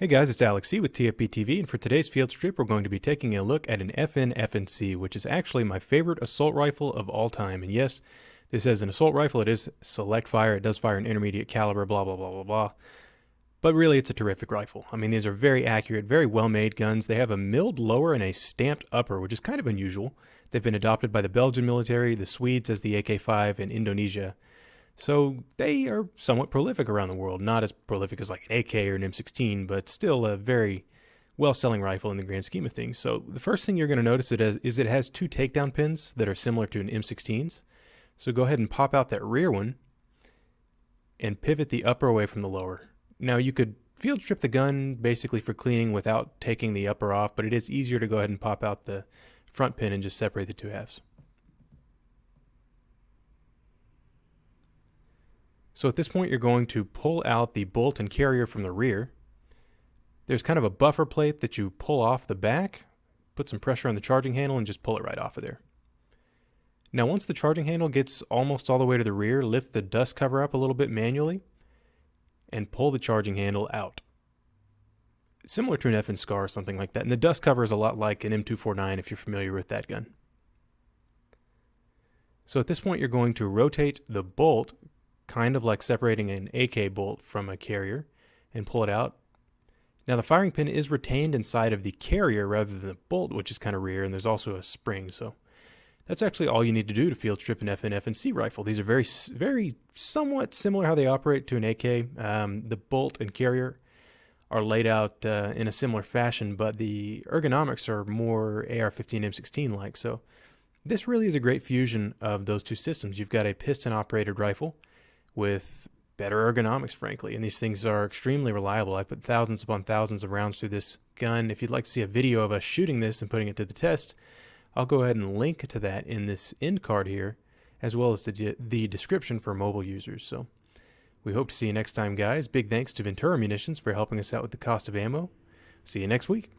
Hey guys, it's Alex C with TFP TV, and for today's field strip we're going to be taking a look at an FN FNC, which is actually my favorite assault rifle of all time. And yes, this is an assault rifle, it is select fire, it does fire an intermediate caliber, blah blah blah blah blah. But really it's a terrific rifle. I mean, these are very accurate, very well made guns. They have a milled lower and a stamped upper, which is kind of unusual. They've been adopted by the Belgian military, the Swedes as the AK-5, and Indonesia. So they are somewhat prolific around the world. Not as prolific as like an AK or an M16, but still a very well-selling rifle in the grand scheme of things. So the first thing you're going to notice is it has two takedown pins that are similar to an M16's. So go ahead and pop out that rear one and pivot the upper away from the lower. Now you could field strip the gun basically for cleaning without taking the upper off, but it is easier to go ahead and pop out the front pin and just separate the two halves. So at this point you're going to pull out the bolt and carrier from the rear. There's kind of a buffer plate that you pull off the back, put some pressure on the charging handle and just pull it right off of there. Now once the charging handle gets almost all the way to the rear, lift the dust cover up a little bit manually and pull the charging handle out. Similar to an FN Scar or something like that. And the dust cover is a lot like an M249 if you're familiar with that gun. So at this point you're going to rotate the bolt, kind of like separating an AK bolt from a carrier, and pull it out. Now the firing pin is retained inside of the carrier rather than the bolt, which is kind of rear, and there's also a spring. So that's actually all you need to do to field strip an FN FNC rifle. These are very somewhat similar how they operate to an AK. The bolt and carrier are laid out in a similar fashion, but the ergonomics are more AR-15 M16 like. So this really is a great fusion of those two systems. You've got a piston operated rifle with better ergonomics, frankly, and these things are extremely reliable. I put thousands upon thousands of rounds through this gun. If you'd like to see a video of us shooting this and putting it to the test, I'll go ahead and link to that in this end card here, as well as the description for mobile users. So we hope to see you next time, guys. Big thanks to Ventura Munitions for helping us out with the cost of ammo. See you next week.